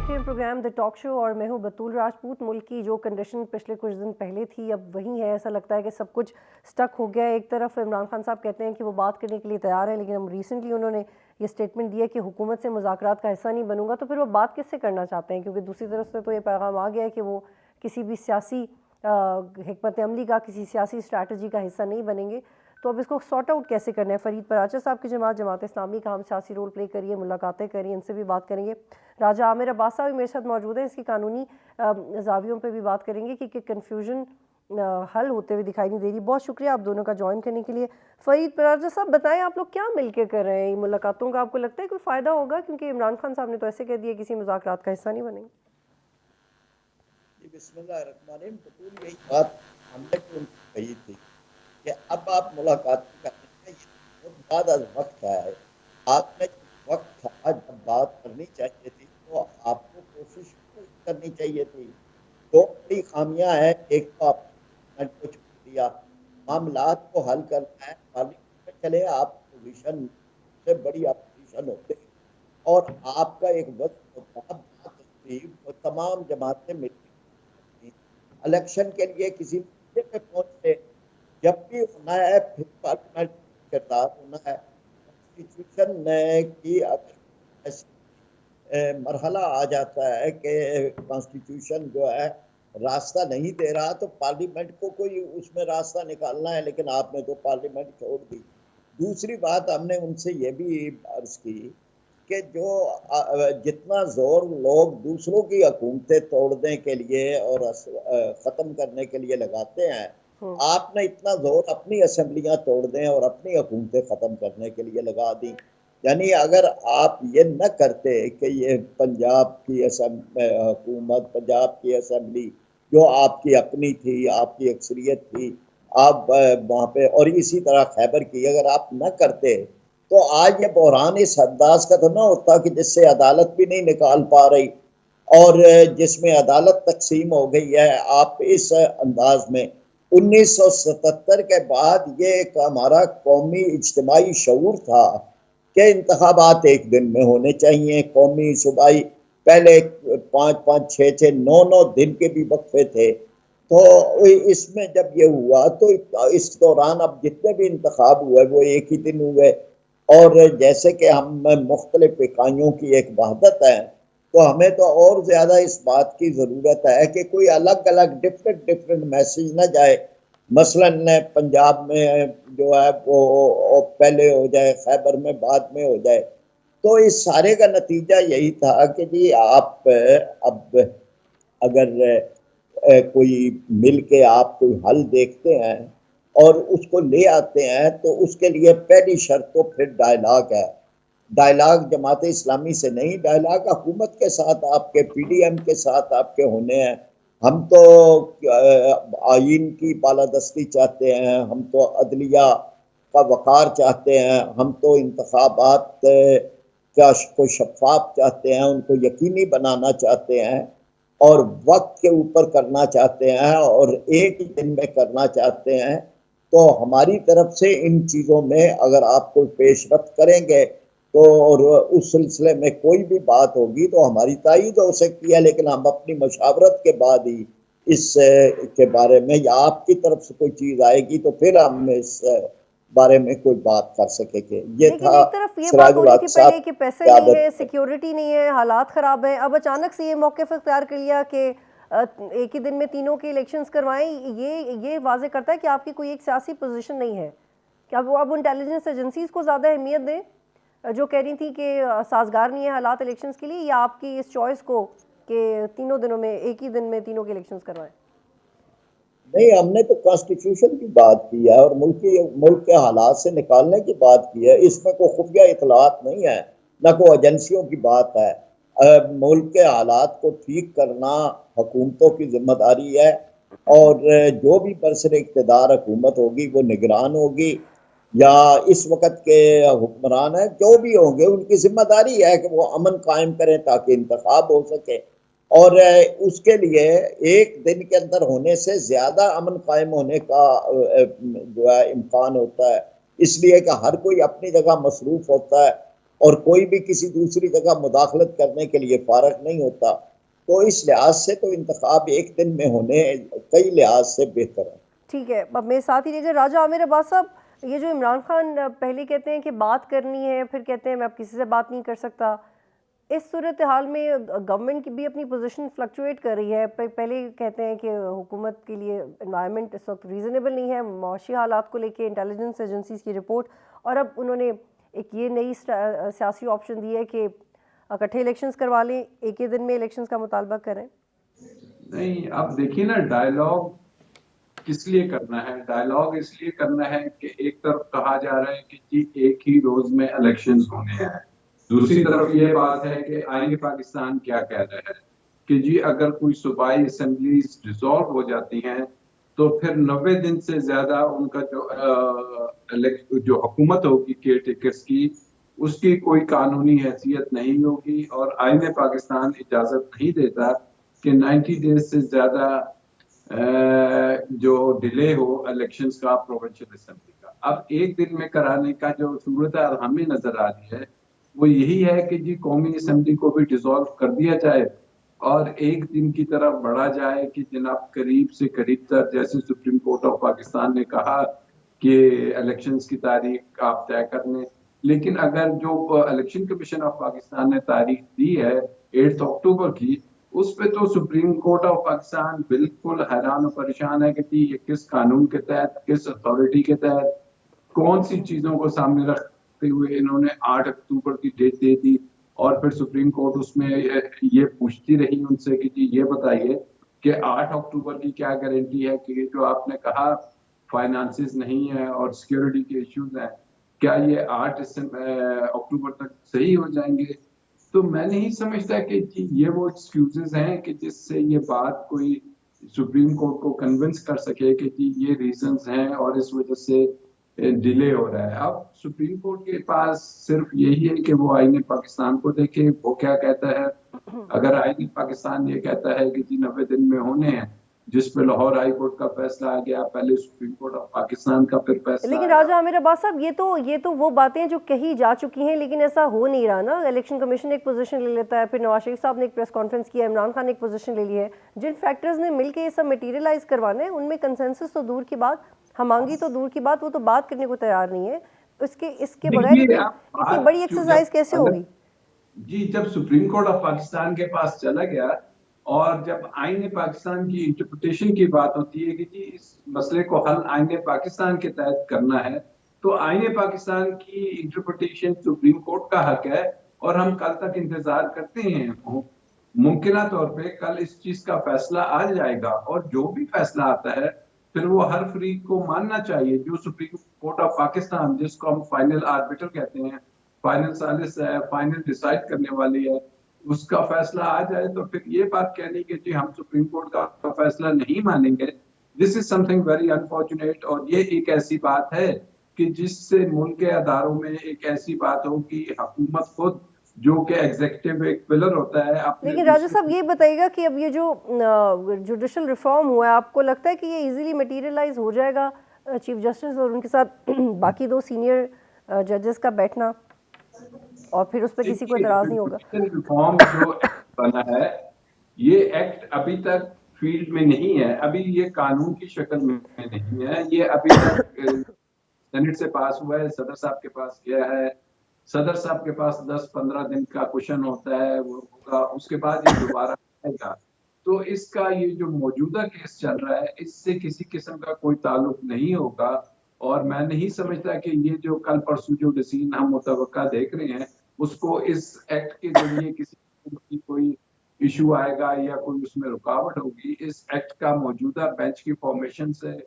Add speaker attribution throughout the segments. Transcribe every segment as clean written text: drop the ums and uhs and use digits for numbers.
Speaker 1: देखते हैं programme the talk show और मैं हूं बतूल राजपूत। मुल्क की जो कंडीशन पिछले कुछ दिन पहले थी अब वही है। ऐसा लगता है कि सब कुछ स्टक हो गया है। एक तरफ इमरान खान साहब कहते हैं कि वो बात करने के लिए तैयार है, लेकिन अब रिसेंटली उन्होंने ये स्टेटमेंट दिया कि हुकूमत से मुज़ाकरात का हिस्सा नहीं बनूंगा। तो फिर वो बात किससे करना चाहते हैं? क्योंकि दूसरी तरफ से तो ये पैगाम आ गया है कि वो किसी भी सियासी हिकमत अमली का, किसी सियासी स्ट्रैटेजी का हिस्सा नहीं बनेंगे। तो अब इसको सॉर्ट आउट कैसे करना है? फरीद पराचा साहब की जमात इस्लामी का हम सियासी रोल प्ले करिए, मुलाकातें करिए, इनसे भी बात करेंगे। राजा आमिर अब्बास साहब भी मेरे साथ मौजूद हैं। इसकी कानूनी जावियों पे भी बात करेंगे कि कन्फ्यूजन हल होते हुए दिखाई नहीं दे रही। बहुत शुक्रिया आप दोनों का ज्वाइन करने के लिए। फरीद पराचा साहब बताएं, आप लोग क्या मिलकर कर रहे हैं मुलाकातों का? आपको लगता है कोई फ़ायदा होगा? क्योंकि इमरान खान साहब ने तो ऐसे कह दिया किसी मुज़ाकरात का हिस्सा नहीं बनेंगे।
Speaker 2: बिस्मिल्लाहिर्रहमानिर्रहीम। बतूल यही बात हमने भी उनको कही थी कि अब आप मुलाकात करने का बहुत बाद आज वक्त है। आपने वक्त था जब बात करनी चाहिए थी तो आपको कोशिश करनी चाहिए थी। दो बड़ी खामियां हैं। एक तो आपने को छोड़ दिया, मामलात को हल करना है पार्लियामेंट में चले, आप पोजीशन से बड़ी अपोजिशन होते और आपका एक वक्त होता बात होती, वो तमाम जमातें मिलती इलेक्शन के लिए किसी नतीजे पे पहुंचते। जब भी होना है फिर पार्लियामेंट किरदार होना है। कॉन्स्टिट्यूशन की अगर ऐसी मरहला आ जाता है कि कॉन्स्टिट्यूशन जो है रास्ता नहीं दे रहा तो पार्लियामेंट को कोई उसमें रास्ता निकालना है, लेकिन आपने तो पार्लियामेंट छोड़ दी। दूसरी बात हमने उनसे ये भी अर्ज की कि जो जितना जोर लोग दूसरों की हुकूमतें तोड़ने के लिए और ख़त्म करने के लिए लगाते हैं, आपने इतना जोर अपनी असेंबलियां तोड़ दें और अपनी हुकूमतें ख़त्म करने के लिए लगा दी। यानी अगर आप ये न करते कि ये पंजाब की हुकूमत, पंजाब की असेंबली जो आपकी अपनी थी, आपकी अक्सरियत थी, आप वहाँ पे, और इसी तरह खैबर की अगर आप न करते तो आज ये बहरान इस अंदाज का तो ना होता कि जिससे अदालत भी नहीं निकाल पा रही और जिसमें अदालत तकसीम हो गई है। आप इस अंदाज में 1977 के बाद ये एक हमारा कौमी इज्तिमाई शऊर था कि इंतखाबात एक दिन में होने चाहिए, कौमी सूबाई। पहले 5-5, 6-6, 9-9 दिन के भी वक्फे थे। तो इसमें जब ये हुआ तो इस दौरान अब जितने भी इंतखाब हुए वो एक ही दिन हुए। और जैसे कि हम मुख्तलिफ इकाइयों की एक वहदत है, तो हमें तो और ज्यादा इस बात की जरूरत है कि कोई अलग अलग डिफरेंट डिफरेंट मैसेज ना जाए। मसलन पंजाब में जो है वो पहले हो जाए, खैबर में बाद में हो जाए। तो इस सारे का नतीजा यही था कि जी आप अब अगर कोई मिल के आप कोई हल देखते हैं और उसको ले आते हैं तो उसके लिए पहली शर्त तो फिर डायलॉग है। डायलॉग जमात इस्लामी से नहीं, डायलॉग हुकूमत के साथ, आपके पीडीएम के साथ आपके होने हैं। हम तो आइन की बालादस्ती चाहते हैं, हम तो अदलिया का वक़ार चाहते हैं, हम तो इंतखाबात क्या को शफाफ चाहते हैं, उनको यकीनी बनाना चाहते हैं और वक्त के ऊपर करना चाहते हैं और एक ही दिन में करना चाहते हैं। तो हमारी तरफ से इन चीज़ों में अगर आप कोई पेशरफ्त करेंगे तो और उस सिलसिले में कोई भी बात होगी तो हमारी तायीद हो सकती है, लेकिन हम अपनी मशावरत के बाद ही इस के बारे में, या आपकी तरफ से कोई चीज़ आएगी तो फिर हम इस बारे में कोई बात कर सकेंगे। ये
Speaker 1: लेकिन
Speaker 2: था
Speaker 1: एक तरफ ये बात हो
Speaker 2: सिराजुल
Speaker 1: रही
Speaker 2: हक
Speaker 1: थी पहले
Speaker 2: साहब
Speaker 1: कि पैसे
Speaker 2: की
Speaker 1: नहीं
Speaker 2: आदत
Speaker 1: है,
Speaker 2: है।
Speaker 1: सिक्योरिटी नहीं है, हालात ख़राब हैं। अब अचानक से ये मौक़िफ़ इख्तियार कर लिया कि एक ही दिन में तीनों के इलेक्शंस करवाएं। ये वाज़े करता है कि आपकी कोई एक सियासी पोजीशन नहीं है। क्या वो अब इंटेलिजेंस एजेंसीज को ज़्यादा अहमियत दें जो कह रही थी कि साजगार नहीं है हालात इलेक्शंस के लिए, या आपकी इस चॉइस को कि तीनों दिनों में, एक ही दिन में तीनों के इलेक्शंस करवाएं?
Speaker 2: नहीं, हमने तो कॉन्स्टिट्यूशन की बात की है और मुल्क के हालात से निकालने की बात की है। इसमें कोई खुफिया इतलात नहीं है, न कोई एजेंसियों की बात है। मुल्क के हालात को ठीक करना हुकूमतों की जिम्मेदारी है और जो भी बरसर इक़्तिदार हुकूमत होगी वो निगरान होगी या इस वक्त के हुक्मरान है जो भी होंगे, उनकी जिम्मेदारी है कि वो अमन कायम करें ताकि इंतखाब हो सके। और उसके लिए एक दिन के अंदर होने से ज्यादा अमन कायम होने का जो है इम्कान होता है, इसलिए कि हर कोई अपनी जगह मसरूफ होता है और कोई भी किसी दूसरी जगह मुदाखलत करने के लिए फारग नहीं होता। तो इस लिहाज से तो इंतखाब एक दिन में होने कई लिहाज से बेहतर है।
Speaker 1: ठीक है, अब मेरे साथ ही रहिएगा। राजा आमिर अब्बास साहब, ये जो इमरान खान पहले कहते हैं कि बात करनी है, फिर कहते हैं मैं अब किसी से बात नहीं कर सकता, इस सूरत हाल में गवर्नमेंट की भी अपनी पोजीशन फ्लक्चुएट कर रही है। पहले कहते हैं कि हुकूमत के लिए एनवायरनमेंट इस वक्त रीज़नेबल नहीं है, माशी हालात को लेके इंटेलिजेंस एजेंसीज की रिपोर्ट, और अब उन्होंने एक ये नई सियासी ऑप्शन दी है कि इकट्ठे इलेक्शंस करवा लें, एक ही दिन में इलेक्शंस का मुतालबा करें।
Speaker 3: नहीं, अब देखिए ना, डायलॉग किस लिए करना है? डायलॉग इसलिए करना है कि एक तरफ कहा जा रहा है कि जी एक ही रोज में इलेक्शंस होने हैं, दूसरी तरफ ये बात है कि आईन पाकिस्तान क्या कह रहा है कि जी अगर कोई सूबाई असेंबलीज डिसॉल्व हो जाती हैं तो फिर 90 दिन से ज्यादा उनका जो हुकूमत होगी केयर टेकर्स की, उसकी कोई कानूनी हैसियत नहीं होगी, और आईन पाकिस्तान इजाजत नहीं देता कि 90 डेज से ज्यादा जो डिले हो इलेक्शंस का प्रोविंशियल असेंबली का। अब एक दिन में कराने का जो सूरत हमें नजर आ रही है वो यही है कि जी कौमी असेंबली को भी डिसॉल्व कर दिया जाए और एक दिन की तरफ बढ़ा जाए कि जनाब करीब से करीब तक, जैसे सुप्रीम कोर्ट ऑफ पाकिस्तान ने कहा कि इलेक्शंस की तारीख आप तय कर लें, लेकिन अगर जो इलेक्शन कमीशन ऑफ पाकिस्तान ने तारीख दी है 8 अक्टूबर की, उस पे तो सुप्रीम कोर्ट ऑफ पाकिस्तान बिल्कुल हैरान और परेशान है कि ये किस कानून के तहत, किस अथॉरिटी के तहत, कौन सी चीजों को सामने रखते हुए इन्होंने 8 अक्टूबर की डेट दे दी। और फिर सुप्रीम कोर्ट उसमें ये पूछती रही उनसे कि जी ये बताइए कि 8 अक्टूबर की क्या गारंटी है कि जो आपने कहा फाइनेंसिस नहीं है और सिक्योरिटी के इश्यूज हैं, क्या ये 8 अक्टूबर तक सही हो जाएंगे? तो मैं नहीं समझता कि ये वो एक्सक्यूजेस हैं कि जिससे ये बात कोई सुप्रीम कोर्ट को कन्विंस कर सके कि जी ये रीजंस हैं और इस वजह से डिले हो रहा है। अब सुप्रीम कोर्ट के पास सिर्फ यही है कि वो आईन पाकिस्तान को देखे वो क्या कहता है। अगर आईन पाकिस्तान ये कहता है कि जी 90 दिन में होने हैं, जिस पे लाहौर हाई कोर्ट का फैसला आ गया, पहले सुप्रीम कोर्ट ऑफ पाकिस्तान का फिर फैसला
Speaker 1: लेकिन
Speaker 3: आया।
Speaker 1: राजा आमिर अब्बास साहब, ये तो वो बातें जो कही जा चुकी हैं, लेकिन ऐसा हो नहीं रहा ना। इलेक्शन कमीशन एक पोजीशन ले लेता है, फिर नवाज शरीफ साहब ने एक प्रेस कॉन्फ्रेंस किया, इमरान खान ने एक पोजीशन ले ली है। जिन फैक्टर्स ने मिलकर ये सब मटेरियलाइज करवाना है उनमें कंसेंसस तो दूर की बात, हमांगी तो दूर की बात, वो तो बात करने को तैयार नहीं है। इसके बगैर इतनी बड़ी एक्सरसाइज कैसे होगी?
Speaker 3: जी जब सुप्रीम कोर्ट ऑफ पाकिस्तान के पास चला गया और जब आईन पाकिस्तान की इंटरप्रिटेशन की बात होती है कि जी इस मसले को हल आईन पाकिस्तान के तहत करना है, तो आईन पाकिस्तान की इंटरप्रिटेशन सुप्रीम कोर्ट का हक है और हम कल तक इंतजार करते हैं। मुमकिन तौर पे कल इस चीज का फैसला आ जाएगा और जो भी फैसला आता है फिर वो हर फरीक को मानना चाहिए। जो सुप्रीम कोर्ट ऑफ पाकिस्तान, जिसको हम फाइनल आर्बिटर कहते हैं, फाइनल सालिस है, फाइनल डिसाइड करने वाली है, उसका फैसला आ जाए तो फिर ये बात कहनी कि जी हम सुप्रीम कोर्ट का फैसला नहीं मानेंगे, this is something very unfortunate. और ये एक ऐसी बात है कि जिससे मुल्क के अदारों में एक ऐसी बात हो कि हुकूमत खुद, जो कि एग्जीक्यूटिव एक पिलर होता है अपने।
Speaker 1: लेकिन राजा साहब ये बताइएगा कि अब ये जो जुडिशल रिफॉर्म हुआ है, आपको लगता है कि ये इजीली मटेरियलाइज हो जाएगा चीफ जस्टिस और उनके साथ बाकी 2 सीनियर जजेस का बैठना, और फिर उस पर किसी को एतराज नहीं होगा?
Speaker 3: रिफॉर्म जो बना है, ये एक्ट अभी तक फील्ड में नहीं है, अभी ये कानून की शक्ल में नहीं है। ये अभी तक सेनेट से पास हुआ है, सदर साहब के पास गया है, सदर साहब के पास 10-15 दिन का क्वेश्चन होता है, वो होगा, उसके बाद ये दोबारा आएगा। तो इसका ये जो मौजूदा केस चल रहा है इससे किसी किस्म का कोई ताल्लुक नहीं होगा। और मैं नहीं समझता कि ये जो कल परसों जो डिसीजन हम मुतवक्का देख रहे हैं उसको इस एक्ट के जरिए किसी की कोई इशू आएगा या कोई उसमें रुकावट होगी। इस एक्ट का मौजूदा बेंच की फॉर्मेशन से,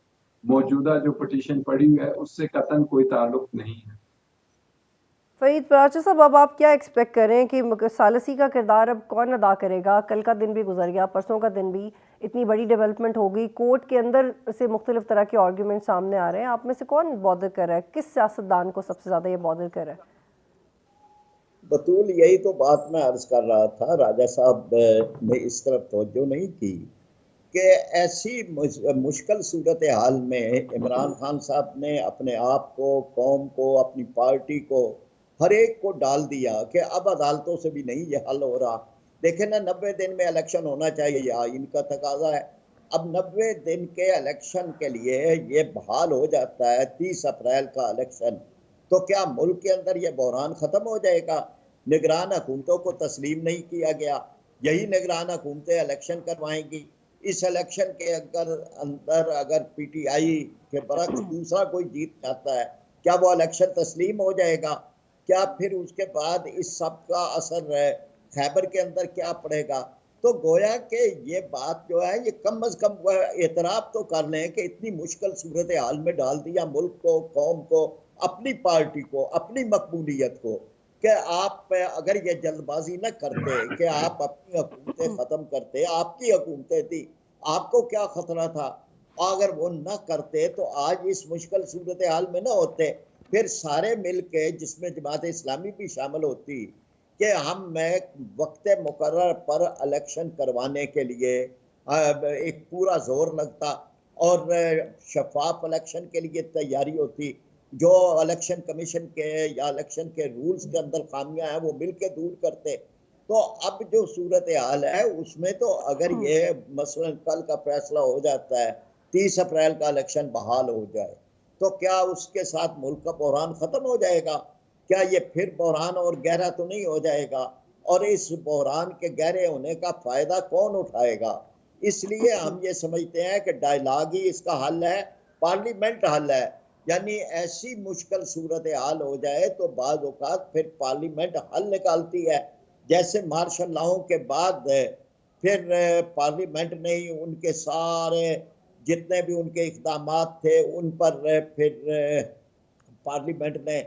Speaker 3: मौजूदा जो पिटीशन पड़ी हुई है उससे कतन कोई ताल्लुक नहीं है।
Speaker 1: फरीद पराचा साहब, अब आप क्या एक्सपेक्ट करें कि सालसी का किरदार अब कौन अदा करेगा? कल का दिन भी गुजर गया, परसों का दिन भी, इतनी बड़ी डेवलपमेंट हो गई, कोर्ट के अंदर से मुख्तलिफ तरह के आर्ग्यूमेंट सामने आ रहे हैं, आप में से कौन बॉदर कर रहा है? किस सियासतदान को सबसे ज़्यादा ये बॉदर कर रहा है?
Speaker 2: बतूल यही तो बात मैं अर्ज कर रहा था, राजा साहब ने इस तरफ तवज्जो नहीं की कि ऐसी मुश्किल सूरत हाल में इमरान खान साहब ने अपने आप को, कौम को, अपनी पार्टी को हर एक को डाल दिया कि अब अदालतों से भी नहीं ये हल हो रहा। देखे ना, 90 दिन में इलेक्शन होना चाहिए, इनका तकाजा है। अब 90 दिन के इलेक्शन के लिए ये बहाल हो जाता है 30 अप्रैल का इलेक्शन, तो क्या मुल्क के अंदर ये बहरान खत्म हो जाएगा? निगरान हुकूमतों को तस्लीम नहीं किया गया, यही निगरान हुकूमतें इलेक्शन करवाएंगी। इस इलेक्शन के अंदर अगर पीटीआई के बरक्स दूसरा कोई जीत जाता है, क्या वो इलेक्शन तस्लीम हो जाएगा? क्या फिर उसके बाद इस सब का असर खैबर के अंदर क्या पड़ेगा? तो गोया कि ये बात जो है, ये कम अज कम एतराफ़ तो कर लें कि इतनी मुश्किल सूरत हाल में डाल दिया मुल्क को, कौम को, अपनी पार्टी को, अपनी मकबूलियत को, कि आप अगर ये जल्दबाजी न करते कि आप अपनी हुकूमतें ख़त्म करते, आपकी हुकूमतें थी, आपको क्या खतरा था, अगर वो न करते तो आज इस मुश्किल सूरत हाल में न होते। फिर सारे मिल के, जिसमें जमात इस्लामी भी शामिल होती, कि हम वक्त मुकर्रर पर इलेक्शन करवाने के लिए एक पूरा जोर लगता और शफाफ इलेक्शन के लिए तैयारी होती। जो इलेक्शन कमीशन के या इलेक्शन के रूल्स के अंदर खामियां हैं वो मिल के दूर करते। तो अब जो सूरत हाल है उसमें तो अगर ये मसलन कल का फैसला हो जाता है 30 अप्रैल का इलेक्शन बहाल हो जाए, तो क्या उसके साथ मुल्क का बहरान खत्म हो जाएगा? क्या ये फिर बहरान और गहरा तो नहीं हो जाएगा? और इस बहरान के गहरे होने का फायदा कौन उठाएगा? इसलिए हम ये समझते हैं कि डायलॉग ही इसका हल है, पार्लियामेंट हल है। यानी ऐसी मुश्किल सूरत हाल हो जाए तो बाज़ औक़ात फिर पार्लियामेंट हल निकालती है। जैसे मार्शल लॉ के बाद फिर पार्लियामेंट ने ही उनके सारे जितने भी उनके इक़दामात थे उन पर फिर पार्लियामेंट ने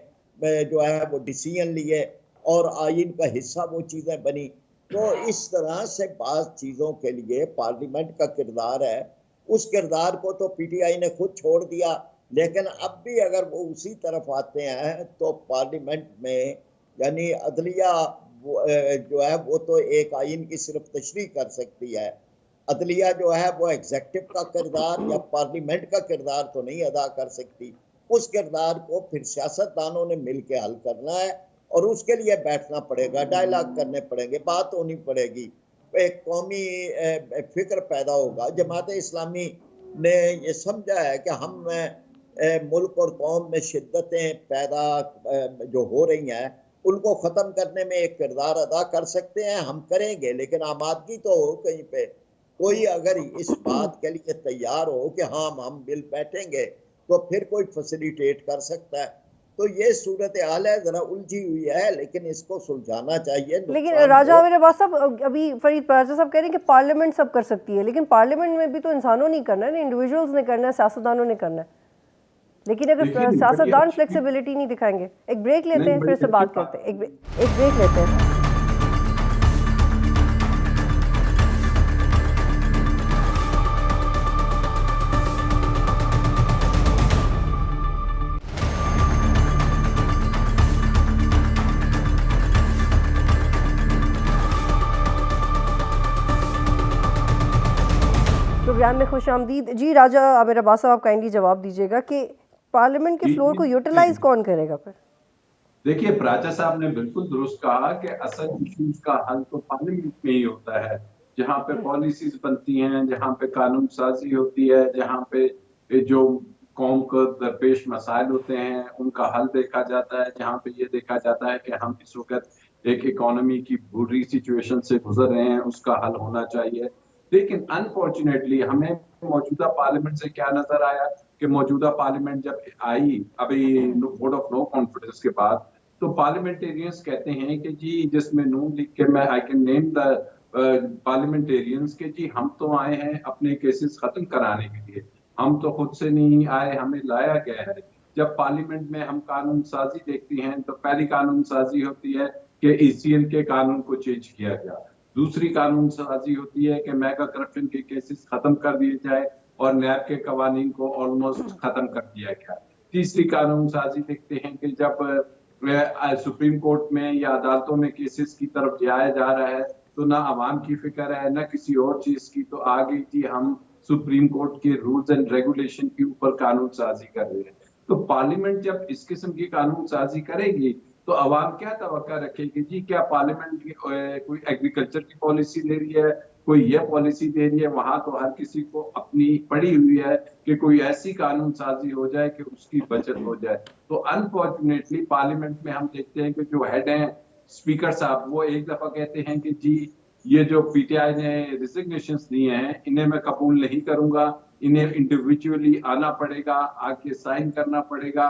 Speaker 2: जो है वो डिसीजन लिए और आइन का हिस्सा वो चीज़ें बनी। तो इस तरह से बाज़ चीज़ों के लिए पार्लियामेंट का किरदार है। उस किरदार को तो पीटीआई ने खुद छोड़ दिया, लेकिन अब भी अगर वो उसी तरफ आते हैं तो पार्लियामेंट में यानी अदलिया जो है वो तो एक आइन की सिर्फ तशरीह कर सकती है। अदलिया जो है वो एग्जेक्टिव का किरदार या पार्लियामेंट का किरदार तो नहीं अदा कर सकती। उस किरदार को फिर सियासतदानों ने मिल के हल करना है और उसके लिए बैठना पड़ेगा, डायलॉग करने पड़ेंगे, बात होनी पड़ेगी, एक कौमी फिक्र पैदा होगा। जमात इस्लामी ने ये समझा है कि हम मुल्क और कौम में शिद्दतें पैदा जो हो रही हैं उनको ख़त्म करने में एक किरदार अदा कर सकते हैं, हम करेंगे। लेकिन आमादगी तो हो कहीं पे, कोई अगर इस बात के लिए तैयार हो कि हाँ हम बिल बैठेंगे तो फिर कोई फैसिलिटेट कर सकता है। तो ये सूरत हाल है, जरा उलझी हुई है, लेकिन इसको सुलझाना चाहिए।
Speaker 1: लेकिन राजा आमिर अब्बास साहब, अभी फरीद राजा साहब कह रहे हैं कि पार्लियामेंट सब कर सकती है, लेकिन पार्लियामेंट में भी तो इंसानों ने करना है ना, इंडिविजुअल्स ने करना है, सियासतदानों ने करना है। लेकिन अगर सियासतदान फ्लेक्सिबिलिटी नहीं दिखाएंगे। एक ब्रेक लेते हैं, फिर से बात करते हैं। एक ब्रेक लेते हैं। प्रोग्राम में खुश आमदीद जी। राजा आमिर अब्बास साहब, आप काइंडली जवाब दीजिएगा कि पार्लियामेंट के फ्लोर को यूटिलाइज कौन करेगा फिर?
Speaker 3: देखिए, राजा साहब ने बिल्कुल दुरुस्त कहा कि असल इश्यूज का हल तो पार्लियामेंट में ही होता है, जहाँ पे पॉलिसीज बनती हैं, जहाँ पे कानून साजी होती है, जहाँ पे जो कौम को दरपेश मसाइल होते हैं उनका हल देखा जाता है, जहाँ पे ये देखा जाता है कि हम इस वक्त एक इकोनॉमी की बुरी सिचुएशन से गुजर रहे हैं, उसका हल होना चाहिए। लेकिन अनफॉर्चुनेटली हमें मौजूदा पार्लियामेंट से क्या नजर आया कि मौजूदा पार्लियामेंट जब आई अभी वोट ऑफ नो कॉन्फिडेंस के बाद, तो पार्लियामेंटेरियंस कहते हैं कि जी, जिसमें नून लीग के मैं I can name the parliamentarians के जी हम तो आए हैं अपने केसेस खत्म कराने के लिए, हम तो खुद से नहीं आए, हमें लाया गया है। जब पार्लियामेंट में हम कानून साजी देखती हैं तो पहली कानून साजी होती है कि ईसीएल के कानून को चेंज किया गया, दूसरी कानून साजी होती है कि मेगा करप्शन के केसेस खत्म कर दिए जाए और नैब के कवानीन को ऑलमोस्ट खत्म कर दिया गया। तीसरी कानून साजी देखते हैं कि जब सुप्रीम कोर्ट में या अदालतों में केसेस की तरफ जाया जा रहा है तो ना आवाम की फिक्र है ना किसी और चीज की, तो आ गई थी हम सुप्रीम कोर्ट के रूल्स एंड रेगुलेशन के ऊपर कानून साजी कर रहे हैं। तो पार्लियामेंट जब इस किस्म की कानून साजी करेगी तो अवाम क्या तवक्का रखेगी जी? क्या पार्लियामेंट कोई एग्रीकल्चर की पॉलिसी ले रही है, कोई ये पॉलिसी दे रही है? वहां तो हर किसी को अपनी पड़ी हुई है कि कोई ऐसी कानून साजी हो जाए कि उसकी बचत हो जाए। तो अनफॉर्चुनेटली पार्लियामेंट में हम देखते हैं कि जो हेड हैं स्पीकर साहब, वो एक दफा कहते हैं कि जी ये जो पीटीआई ने रिजिग्नेशन दिए हैं इन्हें मैं कबूल नहीं करूंगा, इन्हें इंडिविजुअली आना पड़ेगा, आके साइन करना पड़ेगा।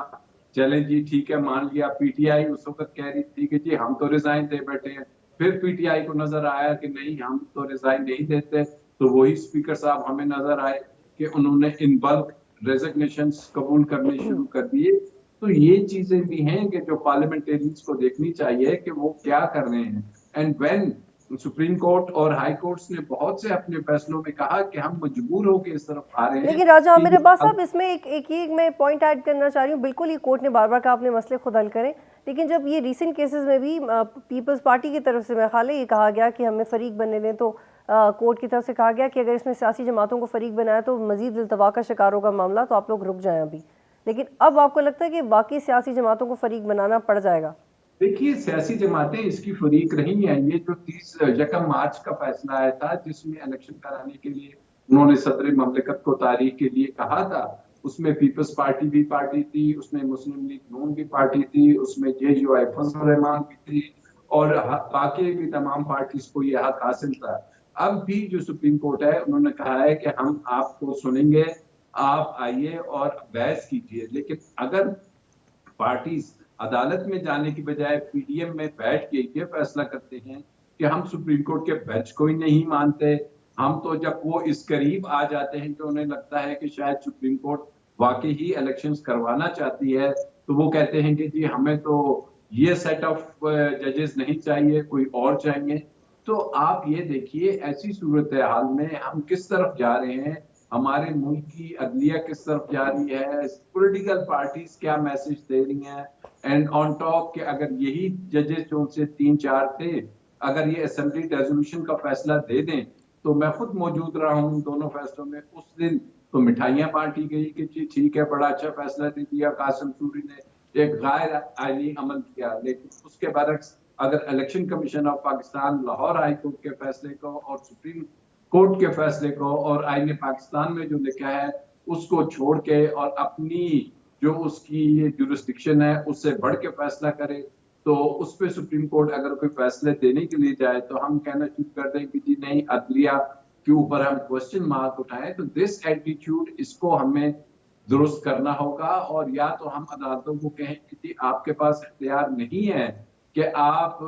Speaker 3: चले जी ठीक है, मान लिया। पीटीआई उस वक्त कह रही थी कि जी हम तो रिजाइन दे बैठे हैं। फिर पीटीआई को नजर आया कि नहीं, हम तो रिजाइन नहीं देते, तो वही स्पीकर साहब हमें नजर आए कि उन्होंने इन बल्क रेजिग्नेशन कबूल करने शुरू कर दिए। तो ये चीजें भी हैं कि जो पार्लियामेंटेरियंस को देखनी चाहिए कि वो क्या कर रहे हैं। एंड व्हेन सुप्रीम कोर्ट और हाई कोर्ट्स ने बहुत से अपने फैसलों में कहा कि हम मजबूर होकर इस तरफ आ रहे हैं।
Speaker 1: लेकिन राजा आमिर अब्बास साहब, इसमें एक ये मैं पॉइंट ऐड करना चाह रही हूँ। बिल्कुल ये कोर्ट ने बार बार कहा अपने मसले खुद हल करें, लेकिन जब ये रीसेंट केसेस में भी पीपल्स पार्टी की तरफ से मेरे ख्याल है ये कहा गया कि हमें फरीक बनने दें, तो कोर्ट की तरफ से कहा गया कि अगर इसमें सियासी जमातों को फरीक बनाया तो मजीद इल्तवा का शिकार होगा मामला, तो आप लोग रुक जाएं अभी। लेकिन अब आपको लगता है कि बाकी सियासी जमातों को फरीक बनाना पड़ जाएगा?
Speaker 3: देखिए, सियासी जमातें इसकी फरीक रही हैं। ये जो 30 मार्च का फैसला आया था जिसमें इलेक्शन कराने के लिए उन्होंने सदर ममलिकत को तारीख के लिए कहा था, उसमें पीपल्स पार्टी भी पार्टी थी, उसमें मुस्लिम लीग नून भी पार्टी थी, उसमें JUI फजल रहमान भी थी, और बाकी भी तमाम पार्टीज को यह हक हासिल था। अब भी जो सुप्रीम कोर्ट है उन्होंने कहा है कि हम आपको सुनेंगे, आप आइए और बहस कीजिए। लेकिन अगर पार्टीज अदालत में जाने की बजाय PDM में बैठ के ये फैसला करते हैं कि हम सुप्रीम कोर्ट के बेंच को ही नहीं मानते, हम तो जब वो इस करीब आ जाते हैं कि उन्हें लगता है कि शायद सुप्रीम कोर्ट वाकई ही इलेक्शंस करवाना चाहती है, तो वो कहते हैं कि जी हमें तो ये सेट ऑफ जजेस नहीं चाहिए, कोई और चाहिए। तो आप ये देखिए, ऐसी सूरत हाल में हम किस तरफ जा रहे हैं, हमारे मुल्क की अदलिया किस तरफ जा रही है, पॉलिटिकल पार्टीज क्या मैसेज दे रही हैं, एंड ऑन टॉप के अगर यही जजेस जो उनसे 3-4 थे, अगर ये असेंबली रेजोल्यूशन का फैसला दे दें, तो मैं खुद मौजूद रहा हूँ दोनों फैसलों में, उस दिन तो मिठाइयां बांटी गई कि जी ठीक है, बड़ा अच्छा फैसला दे दिया, कासिम सूरी ने एक गैर आईनी अमल किया। लेकिन उसके बरक्स अगर election commission of Pakistan Lahore high court के फैसले को और सुप्रीम कोर्ट के फैसले को और आईन पाकिस्तान में जो लिखा है उसको छोड़ के और अपनी जो उसकी जुरिस्डिक्शन है उससे बढ़ के फैसला करे, तो उस पर सुप्रीम कोर्ट अगर कोई फैसले देने के लिए जाए तो हम कहना शुरू कर दें कि जी नहीं, अदलिया के ऊपर हम क्वेश्चन मार्क उठाएं। तो दिस एटीट्यूड, इसको हमें दुरुस्त करना होगा। और या तो हम अदालतों को कहें कि जी आपके पास इख्तियार नहीं है कि आप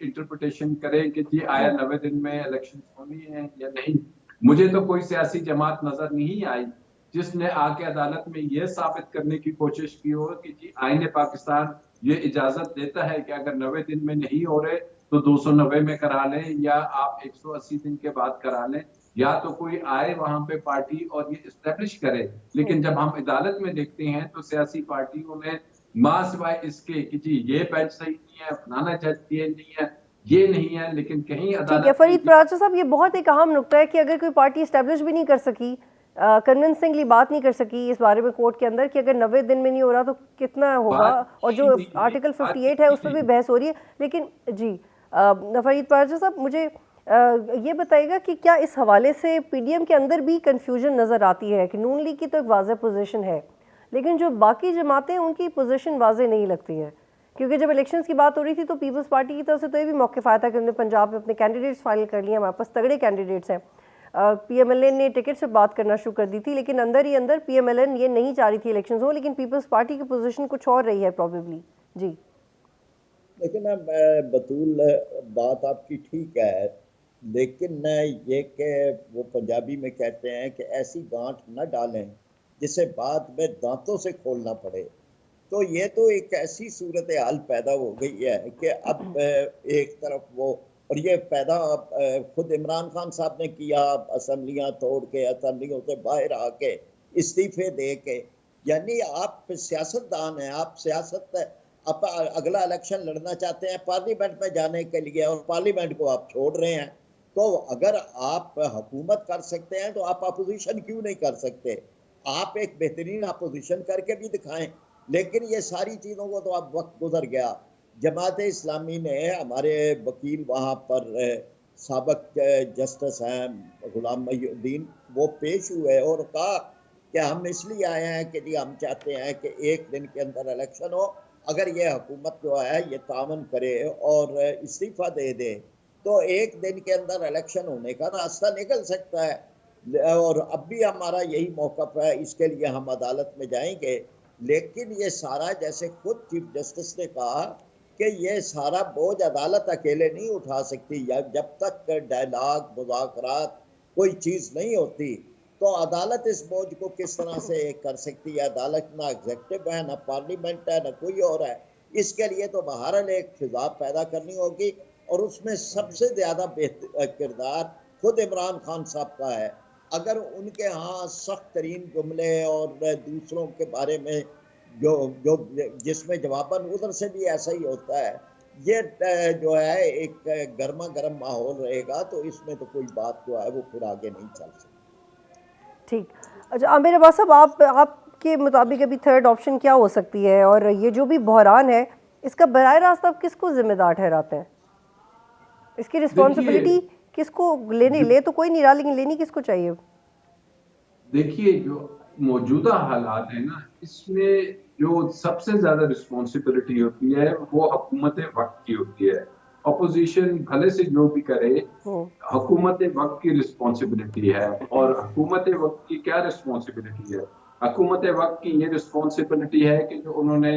Speaker 3: इंटरप्रिटेशन करें कि जी आया 90 दिन में इलेक्शन होनी है या नहीं। मुझे तो कोई सियासी जमात नजर नहीं आई जिसने आके अदालत में यह साबित करने की कोशिश की हो कि जी आईन पाकिस्तान ये इजाजत देता है कि अगर 90 दिन में नहीं हो रहे तो 290 में करा लें, या आप 180 दिन के बाद करा लें, या तो कोई आए वहां पे पार्टी और ये इस्टेब्लिश करे। लेकिन जब हम अदालत में देखते हैं तो सियासी पार्टियों ने मां सिवाय इसके कि जी ये बेंच सही नहीं है, फलाना जज ये नहीं है, ये नहीं है, लेकिन कहीं
Speaker 1: ठीक है
Speaker 3: अदालत
Speaker 1: फरीद पराचा साहब, ये बहुत एक अहम नुक्ता है कि अगर कोई पार्टी इस्टेब्लिश भी नहीं कर सकी, कन्विंसिंगली बात नहीं कर सकी इस बारे में कोर्ट के अंदर कि अगर 90 दिन में नहीं हो रहा तो कितना होगा, और जो आर्टिकल 58 है उस पर भी बहस हो रही है। लेकिन जी फरीद पराचा साहब, मुझे ये बताइएगा कि क्या इस हवाले से PDM के अंदर भी कन्फ्यूजन नज़र आती है कि नून लीग की तो एक वाज़ेह पोजीशन है, लेकिन जो बाकी जमातें उनकी पोजीशन वाज़ेह नहीं लगती है? क्योंकि जब इलेक्शंस की बात हो रही थी तो पीपल्स पार्टी की तरफ से तो ये भी मौक़िफ़ आया था कि उन्होंने पंजाब में अपने कैंडिडेट्स फाइल कर लिए, हमारे पास तगड़े कैंडिडेट्स हैं। PMLN ने टिकट से बात करना शुरू कर दी थी, लेकिन अंदर ही अंदर PMLN ये नहीं चाह रही थी इलेक्शंस हो, लेकिन पीपल्स पार्टी की पोजीशन कुछ और रही है प्रॉबेबली। जी
Speaker 2: लेकिन बतूल, बात आपकी ठीक है, लेकिन ये कि वो पंजाबी में कहते हैं कि ऐसी गांठ न डालें जिसे बाद में दांतों से खोलना पड़े। तो ये तो एक ऐसी सूरत हाल पैदा हो गई है कि अब एक तरफ वो, और ये पैदा खुद इमरान खान साहब ने किया, असम्बलियाँ तोड़ के, असम्बलियों से बाहर आके इस्तीफे दे के। यानी आप सियासतदान हैं, आप सियासत, आप अगला इलेक्शन लड़ना चाहते हैं पार्लियामेंट में जाने के लिए, और पार्लियामेंट को आप छोड़ रहे हैं। तो अगर आप हुकूमत कर सकते हैं तो आप अपोजिशन क्यों नहीं कर सकते? आप एक बेहतरीन अपोजिशन करके भी दिखाएं। लेकिन ये सारी चीज़ों को तो अब वक्त गुजर गया। जमात इस्लामी ने, हमारे वकील वहाँ पर साबिक जस्टिस हैं गुलाम मोहिउद्दीन, वो पेश हुए और कहा कि हम इसलिए आए हैं कि जी हम चाहते हैं कि एक दिन के अंदर इलेक्शन हो, अगर ये हुकूमत जो है ये तावन करे और इस्तीफा दे दे तो एक दिन के अंदर इलेक्शन होने का रास्ता निकल सकता है। और अब भी हमारा यही मौक़िफ़ है, इसके लिए हम अदालत में जाएंगे। लेकिन ये सारा, जैसे खुद चीफ जस्टिस ने कहा कि ये सारा बोझ अदालत अकेले नहीं उठा सकती, या जब तक डायलॉग मुज़ाकरात कोई चीज़ नहीं होती तो अदालत इस बोझ को किस तरह से कर सकती है। अदालत ना एग्जेक्टिव है, ना पार्लियामेंट है, ना कोई और है। इसके लिए तो बहरहाल एक फिजा पैदा करनी होगी, और उसमें सबसे ज्यादा किरदार खुद इमरान खान साहब का है। अगर उनके यहाँ सख्त तरीन जुमले और दूसरों के बारे में जो जो जिसमें जवाबन उधर से भी ऐसा ही होता है, ये जो है एक गर्मा गर्म माहौल रहेगा, तो इसमें तो कोई बात जो है वो फिर आगे नहीं चल सकती।
Speaker 1: ठीक। अच्छा आमिर अब्बास साहब, आपके मुताबिक अभी थर्ड ऑप्शन क्या हो सकती है, और ये जो भी बहरान है इसका बराह रास्त आप किसको जिम्मेदार ठहराते हैं? इसकी रिस्पॉन्सिबिलिटी किसको ले तो कोई नहीं रहा, लेकिन लेनी किसको चाहिए?
Speaker 3: देखिए, जो मौजूदा हालात है ना, इसमें जो सबसे ज्यादा रिस्पॉन्सिबिलिटी होती है वो हुकूमत वक्त की होती है। अपोजिशन भले से जो भी करे, हुकूमत वक्त की रिस्पॉन्सिबिलिटी है। और हुकूमत वक्त की क्या रिस्पॉन्सिबिलिटी है? हुकूमत वक्त की ये रिस्पॉन्सिबिलिटी है कि जो उन्होंने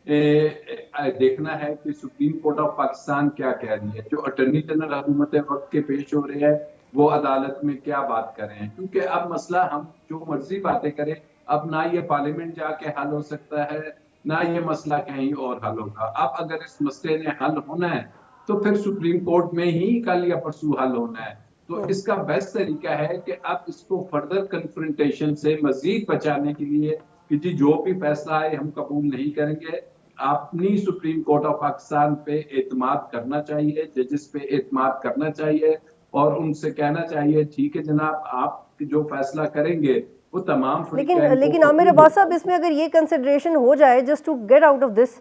Speaker 3: देखना है कि सुप्रीम कोर्ट ऑफ पाकिस्तान क्या कह रही है। जो अटॉर्नी जनरल हुकूमत वक्त के पेश हो रहे हैं वो अदालत में क्या बात कर रहे हैं, क्योंकि अब मसला हम जो मर्जी बातें करें, अब ना ये पार्लियामेंट जाके हल हो सकता है, ना ये मसला कहीं और हल होगा। अब अगर इस मसले ने हल होना है तो फिर सुप्रीम कोर्ट में ही कल या परसों हल होना है। तो इसका बेस्ट तरीका है कि अब इसको फर्दर कन्फ्रंटेशन से मजीद बचाने के लिए कि जी जो भी फैसला है हम कबूल नहीं करेंगे, अपनी सुप्रीम कोर्ट ऑफ पाकिस्तान पे एतमाद करना चाहिए, जजेस पे एतमाद करना चाहिए और उनसे कहना चाहिए ठीक है जनाब, आप जो फैसला करेंगे वो तमाम।
Speaker 1: लेकिन आमिर अब्बास साहब, इसमें अगर ये कंसिडरेशन हो जाए just to get out of this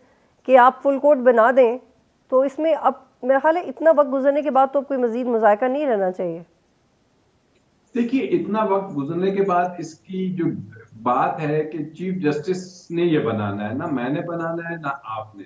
Speaker 1: कि आप फुल कोर्ट बना दें, तो इसमें अब मेरा ख्याल है इतना वक्त गुजरने के बाद तो कोई मजीद मुज़ायका नहीं रहना चाहिए।
Speaker 3: देखिए, इतना वक्त गुजरने के बाद इसकी जो बात है कि चीफ जस्टिस ने ये बनाना है, ना मैंने बनाना है ना आपने।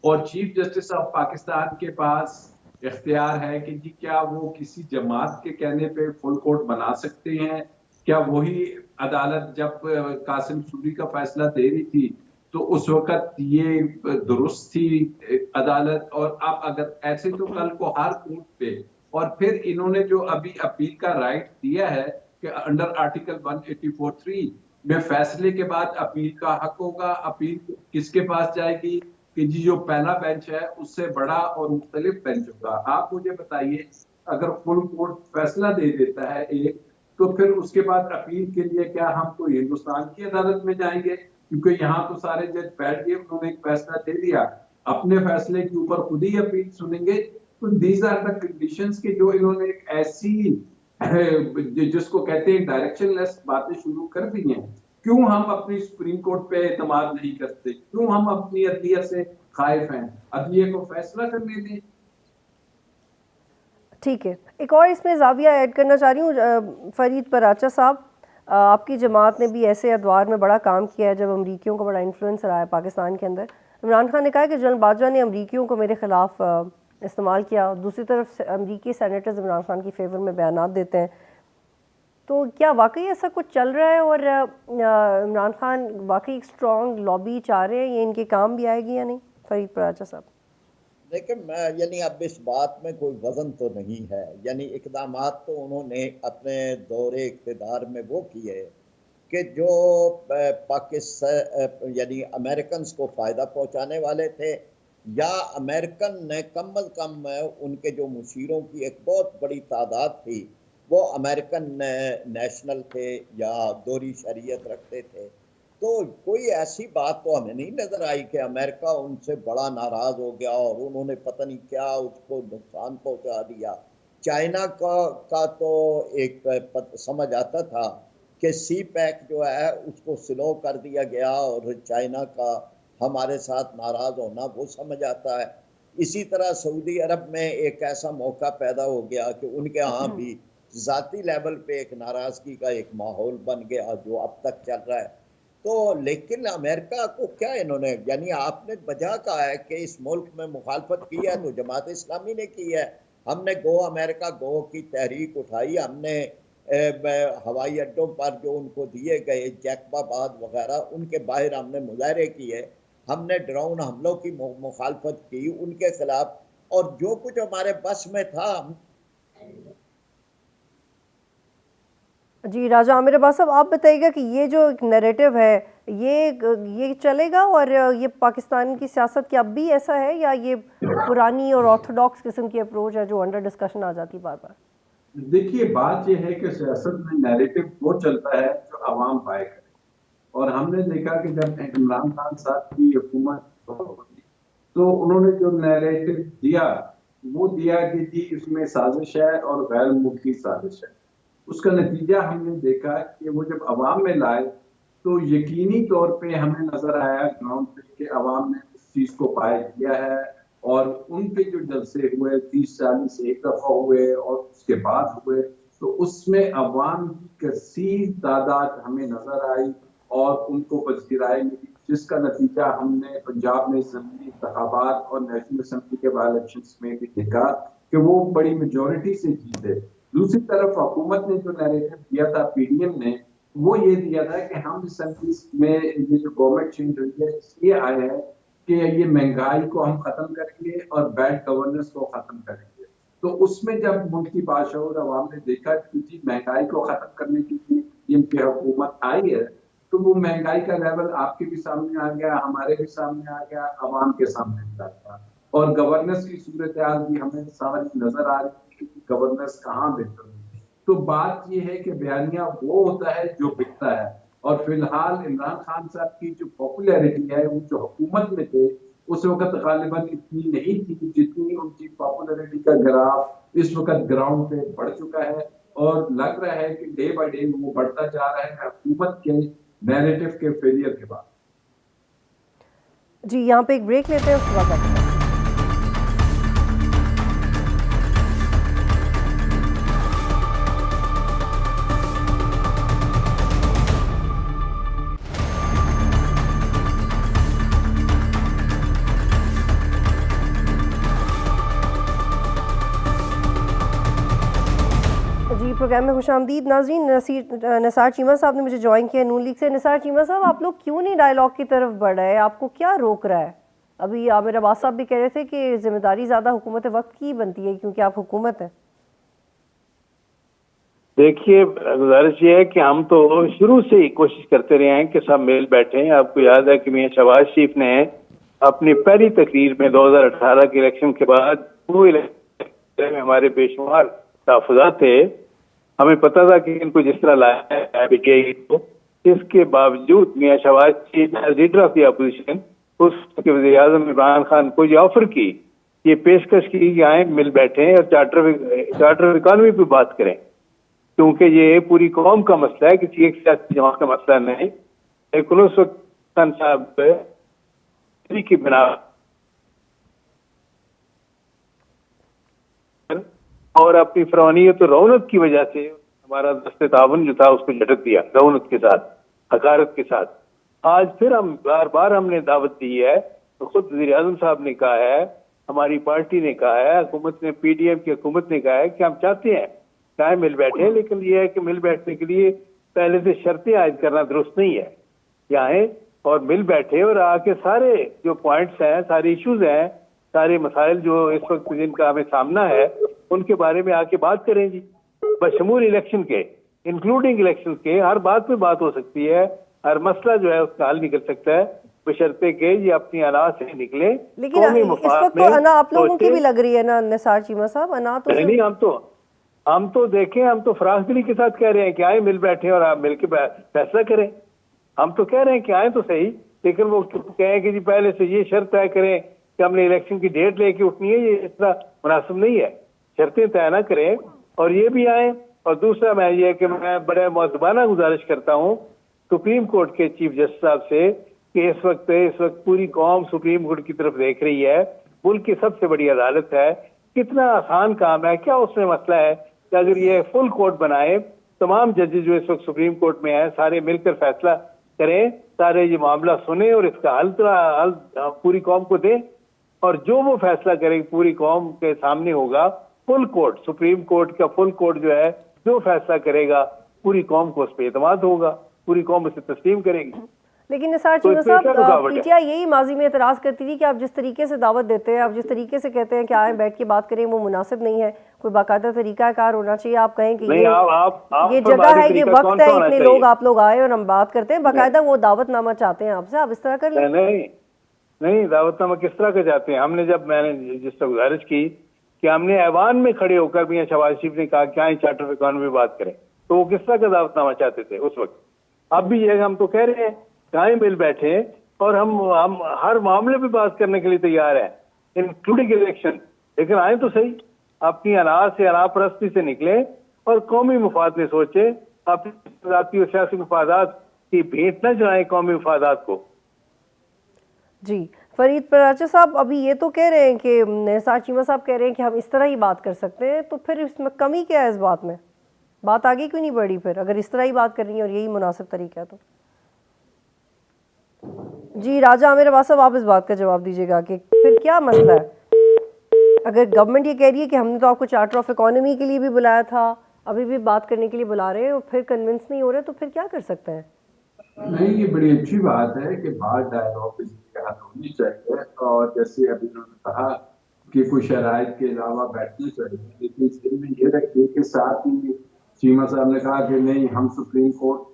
Speaker 3: और चीफ जस्टिस ऑफ पाकिस्तान के पास इख्तियार है कि जी क्या वो किसी जमात के कहने पे फुल कोर्ट बना सकते हैं। क्या वही अदालत जब कासिम सूरी का फैसला दे रही थी तो उस वक्त ये दुरुस्त थी अदालत? और अब अगर ऐसे तो कल को हर कोर्ट पे, और फिर इन्होंने जो अभी अपील का राइट दिया है कि अंडर आर्टिकल 184(3) में फैसले के बाद अपील का हक होगा। अपील किसके पास जाएगी कि जी जो पहला बेंच है उससे बड़ा और मुख्तलिफ बेंच होगा। आप मुझे बताइए, अगर फुल कोर्ट फैसला दे देता है एक, तो फिर उसके बाद अपील के लिए क्या हम कोई हिंदुस्तान की अदालत में जाएंगे? क्योंकि यहाँ तो सारे जज बैठ गए, उन्होंने एक फैसला दे दिया, अपने फैसले के ऊपर खुद ही अपील सुनेंगे। तो दीज आर द कंडीशंस के जो इन्होंने एक ऐसी जिसको कहते हैं डायरेक्शनलेस बातें शुरू कर दी हैं। क्यों हम अपनी सुप्रीम कोर्ट पे एतमाद नहीं करते? क्यों हम अपनी अदलिया से खाइफ हैं? अदलिया को फैसला करने दें।
Speaker 1: ठीक है, एक और इसमें जाविया ऐड करना चाह रही हूँ। फरीद पराचा साहब, आपकी जमात ने भी ऐसे अदवार में बड़ा काम किया है जब अमरीकियों का बड़ा इन्फ्लुएंस रहा है पाकिस्तान के अंदर। इमरान खान ने कहा कि जनरल बाजवा ने अमरीकियों को मेरे ख़िलाफ़ इस्तेमाल किया। दूसरी तरफ अमरीकी सेनेटर्स इमरान खान की फेवर में बयानात देते हैं। तो क्या वाकई ऐसा कुछ चल रहा है, और इमरान खान वाकई एक स्ट्रॉन्ग लॉबी चाह रहे हैं, ये इनके काम भी आएगी या नहीं? फरीद पराचा साहब।
Speaker 2: लेकिन यानी अब इस बात में कोई वजन तो नहीं है। यानी इकदामात तो उन्होंने अपने दौरे इक़्तिदार में वो किए कि जो पाकिस्तान यानी अमेरिकन को फ़ायदा पहुंचाने वाले थे, या अमेरिकन ने कम अज़ कम उनके जो मुशीरों की एक बहुत बड़ी तादाद थी वो अमेरिकन नेशनल थे या दोहरी शरीयत रखते थे। तो कोई ऐसी बात तो हमें नहीं नजर आई कि अमेरिका उनसे बड़ा नाराज हो गया और उन्होंने पता नहीं क्या उसको नुकसान पहुंचा दिया। चाइना का तो एक समझ आता था कि सी पैक जो है उसको स्लो कर दिया गया, और चाइना का हमारे साथ नाराज होना वो समझ आता है। इसी तरह सऊदी अरब में एक ऐसा मौका पैदा हो गया कि उनके यहाँ भी ज़ाती लेवल पे एक नाराज़गी का एक माहौल बन गया जो अब तक चल रहा है। तो लेकिन अमेरिका को क्या इन्होंने, यानी आपने वजह कहा है कि इस मुल्क में मुखालफत की है तो जमात इस्लामी ने की है। हमने गो अमेरिका गो की तहरीक उठाई, हमने हवाई अड्डों पर जो उनको दिए गए जैकबाबाद वगैरह उनके बाहर हमने मुजाहरे किए, हमने ड्रोन हमलों की मुखालफत की उनके खिलाफ, और जो कुछ हमारे बस में था हम।
Speaker 1: जी राजा आमिर अब्बास साहब, आप बताइएगा कि ये जो नैरेटिव है ये चलेगा, और ये पाकिस्तान की सियासत की अब भी ऐसा है, या ये पुरानी और ऑर्थोडॉक्स किस्म की अप्रोच है जो अंडर डिस्कशन आ जाती बार बार?
Speaker 3: देखिए, बात यह है कि सियासत में नैरेटिव वो चलता है जो आवाम बाय करे, और हमने देखा कि जब इमरान खान साहब की हुकूमत तो उन्होंने जो नैरेटिव दिया वो दिया कि जी इसमें साजिश है और गैर मुल्की साजिश है। उसका नतीजा हमने देखा कि वो जब अवाम में लाए तो यकीनी तौर पे हमें नजर आया ग्राउंड पे कि अवाम ने उस चीज को पाया किया है, और उनके जो जलसे हुए 30-40 एक दफा हुए और उसके बाद हुए, तो उसमें अवाम की कसीर तादाद हमें नजर आई और उनको पज़ीराई मिली, जिसका नतीजा हमने पंजाब में असेंबली इंतखाबात और नेशनल असेंबली के बाई इलेक्शंस में भी देखा कि वो बड़ी मेजोरिटी से जीते। दूसरी तरफ हुकूमत ने जो नैरेटिव दिया था पीडीएम ने, वो ये दिया था कि हम असेंबली में ये जो गवर्नमेंट चेंज हुई है इसलिए आए हैं कि ये महंगाई को हम खत्म करेंगे और बैड गवर्नेंस को खत्म करेंगे। तो उसमें जब मुल्क की बाशऊर अवाम ने देखा कि जी महंगाई को खत्म करने के लिए इनकी हुकूमत आई है, तो वो महंगाई का लेवल आपके भी सामने आ गया, हमारे भी सामने आ गया, अवाम के सामने आ गया, और गवर्नेंस की सूरत हाल भी हमें सारी नजर आ रही है कि गवर्नेंस कहाँ बेहतर हुई। तो बात यह है कि बयानिया वो होता है जो बिकता है, और फिलहाल इमरान खान साहब की जो पॉपुलैरिटी है वो जो हुकूमत में थे उस वक्त गालिबन इतनी नहीं थी जितनी उनकी पॉपुलैरिटी का ग्राफ इस वक्त ग्राउंड पे बढ़ चुका है, और लग रहा है कि डे बाय डे वो बढ़ता जा रहा है हुकूमत के नैरेटिव के फेलियर के बाद।
Speaker 1: जी यहाँ पे एक ब्रेक लेते हैं, उसके बाद बात करते हैं। प्रोग्राम में खुशामदीद नाज़रीन। निसार चीमा साहब ने मुझे ज्वाइन किया नून लीग से। निसार चीमा साहब, आप लोग क्यों नहीं डायलॉग की तरफ बढ़ रहे हैं? आपको क्या रोक रहा है? अभी आमिर अब्बास साहब भी कह रहे थे कि जिम्मेदारी ज़्यादा हुकूमत वक्त की बनती है क्योंकि आप हुकूमत हैं।
Speaker 4: देखिए, गुजारिश ये है कि हम तो शुरू से ही कोशिश करते रहे हैं कि सब मिल बैठे हैं। आपको याद है कि मियां शहबाज शरीफ ने अपनी पहली तकरीर में 2018 के इलेक्शन के बाद वो इलेक्शन में हमारे बेशुमार तहफ़्फ़ुज़ात थे, हमें पता था कि इनको जिस तरह लाया बिकेगी, तो इसके बावजूद मियां शहबाज शरीफ लीडर ऑफ द अपोजिशन उसके वज़ीर आज़म इमरान खान को ये ऑफर की, ये पेशकश की कि आए मिल बैठे और चार्टर इकॉनमी पे बात करें, क्योंकि ये पूरी कौम का मसला है, किसी एक सियासी जमात का मसला नहीं। लेकिन उस वक्त खान साहब की बिना और अपनी फरमानियत और रौनक की वजह से हमारा दस्ते तावन जो था उसको झटक दिया, रौनक के साथ, हकारत के साथ। आज फिर हम बार बार हमने दावत दी है, तो खुद वज़ीर आज़म साहब ने कहा है, हमारी पार्टी ने कहा है, हुकूमत ने, पीडीएम की हुकूमत ने कहा है कि हम चाहते हैं चाहे मिल बैठे, लेकिन ये है कि मिल बैठने के लिए पहले से शर्तें आयद करना दुरुस्त नहीं है। यहाँ और मिल बैठे और आके सारे जो पॉइंट्स हैं, सारे इश्यूज हैं, सारे मसाइल जो इस वक्त जिनका हमें सामना है उनके बारे में आके बात करें जी। बशमूल इलेक्शन के, इंक्लूडिंग इलेक्शन के, हर बात पे बात हो सकती है, हर मसला जो है उसका हल निकल सकता है बशर्ते के ये अपनी अना से निकले।
Speaker 1: लेकिन इस वक्त तो अना आप लोगों की भी लग रही है ना निसार चीमा साहब? अना तो
Speaker 4: नहीं, हम तो देखें, हम तो फराख दिली के साथ कह रहे हैं कि आए मिल बैठे और आप मिलकर फैसला करें। हम तो कह रहे हैं कि आए तो सही, लेकिन वो कहें कि जी पहले से ये शर्त तय करें कि हमने इलेक्शन की डेट लेके उठनी है, ये इतना मुनासिब नहीं है। शर्तें तय ना करें और ये भी आए। और दूसरा मैं ये कि मैं बड़े मुअद्दबाना गुजारिश करता हूँ सुप्रीम कोर्ट के चीफ जस्टिस साहब से कि इस वक्त पूरी कौम सुप्रीम कोर्ट की तरफ देख रही है मुल्क की सबसे बड़ी अदालत है, कितना आसान काम है। क्या उसमें मसला है कि अगर ये फुल कोर्ट बनाए, तमाम जजेस जो इस वक्त सुप्रीम कोर्ट में हैं सारे मिलकर फैसला करें, सारे ये मामला सुने और इसका हल पूरी कौम को दें, और जो वो फैसला करेगी पूरी कौम के सामने होगा। फुल कोर्ट, सुप्रीम कोर्ट का फुल कोर्ट जो है, जो फैसला करेगा पूरी कौम को उस पर एतमाद होगा, पूरी कौम उसे तस्लीम करेगी।
Speaker 1: लेकिन निसार
Speaker 4: तो
Speaker 1: चीमा
Speaker 4: इसमें क्या
Speaker 1: साहब,
Speaker 4: रुकावट है?
Speaker 1: पीटीआई यही माजी में एतराज़ करती थी कि आप जिस तरीके से दावत देते हैं, आप जिस तरीके से कहते हैं कि आए बैठ के बात करें, वो मुनासिब नहीं है। कोई बाकायदा तरीकाकार होना चाहिए। आप कहें कि
Speaker 4: नहीं,
Speaker 1: ये
Speaker 4: आप
Speaker 1: ये
Speaker 4: फरमाइए
Speaker 1: जगह है, ये
Speaker 4: तरीका
Speaker 1: वक्त
Speaker 4: कौन
Speaker 1: है,
Speaker 4: सा होना
Speaker 1: इतने
Speaker 4: चाहिए?
Speaker 1: लोग आप लोग आए और हम बात करते हैं, बाकायदा वो दावतनामा चाहते हैं आपसे, आप इस तरह कर लें।
Speaker 4: नहीं, दावतनामा किस तरह के जाते हैं? मैंने जिस तरह गुजारिश की कि हमने ऐवान में खड़े होकर मियां शहबाज शरीफ ने कहा क्या चार्टर ऑफ इकॉनमी बात करें, तो वो किस तरह का दावतनामा चाहते थे उस वक्त? अब भी ये हम तो कह रहे हैं कहीं मिल बैठे और हम हर मामले पे बात करने के लिए तैयार हैं, इंक्लूडिंग इलेक्शन। लेकिन आए तो सही, अपनी अनापरस्ती से निकले और कौमी मुफाद में सोचे, अपनी ज़ाती और सियासी मुफादात की भेंट न चढ़ाएं कौमी मुफादात को।
Speaker 1: जी फरीद पराचा साहब, अभी ये तो कह रहे हैं कि निसार चीमा साहब कह रहे हैं कि हम इस तरह ही बात कर सकते हैं, तो फिर इसमें कमी क्या है? इस बात में बात आगे क्यों नहीं बढ़ी फिर, अगर इस तरह ही बात कर रही है और यही मुनासिब तरीका है तो? जी राजा आमिर अब्बास साहब, आप इस बात का जवाब दीजिएगा कि फिर क्या मसला है? अगर गवर्नमेंट ये कह रही है कि हमने तो आपको चार्टर ऑफ इकोनॉमी के लिए भी बुलाया था, अभी भी बात करने के लिए बुला रहे हैं और फिर कन्विंस नहीं हो रहे, तो फिर क्या कर सकते हैं?
Speaker 3: नहीं, ये बड़ी अच्छी बात है कि बाहर डायलॉग इसके हल होनी चाहिए, और जैसे अभी उन्होंने कहा कि कुछ शराइत के अलावा बैठनी चाहिए, लेकिन दिल में ये रखिए कि साथ ही चीमा साहब ने कहा कि नहीं, हम सुप्रीम कोर्ट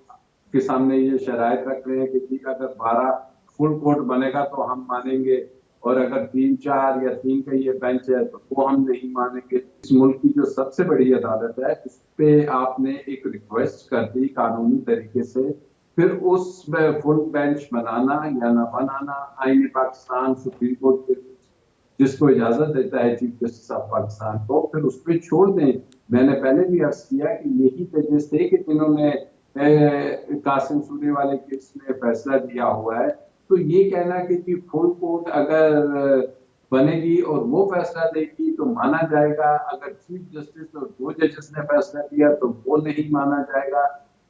Speaker 3: के सामने ये शराइत रख रहे हैं कि ठीक अगर 12 फुल कोर्ट बनेगा तो हम मानेंगे, और अगर 3-4 या 3 का ये बेंच है तो वो हम नहीं मानेंगे। इस मुल्क की जो सबसे बड़ी अदालत है उस पे आपने एक रिक्वेस्ट कर दी कानूनी तरीके से, फिर उस फुल बेंच बनाना या ना बनाना आईन पाकिस्तान सुप्रीम कोर्ट जिसको इजाजत देता है चीफ जस्टिस ऑफ पाकिस्तान को, फिर उस पर छोड़ दें। मैंने पहले भी अर्ज किया कि यही जजेस थे कि जिन्होंने कासिम सूने वाले केस में फैसला दिया हुआ है। तो ये कहना कि जी फुल कोर्ट अगर बनेगी और वो फैसला देगी तो माना जाएगा, अगर चीफ जस्टिस और 2 जजेस ने फैसला दिया तो वो नहीं माना जाएगा,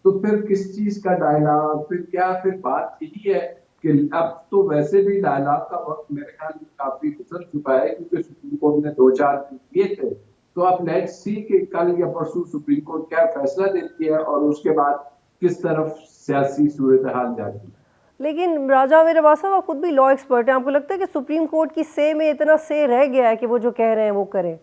Speaker 3: तो फिर किस चीज का डायलॉग? फिर बात यही है कि अब तो वैसे भी डायलॉग का वक्त मेरे ख्याल में काफी गुजर चुका है, क्योंकि सुप्रीम कोर्ट ने 2-4 दिन दिए थे। तो अब लेट्स सी कि कल या परसों सुप्रीम कोर्ट क्या फैसला देती है और उसके बाद किस तरफ सियासी सूरत हाल जाती है।
Speaker 1: लेकिन राजा मेरे अब्बास साहब, आप खुद भी लॉ एक्सपर्ट हैं, आपको लगता है कि सुप्रीम कोर्ट की से में इतना से रह गया है कि वो जो कह रहे हैं वो करें?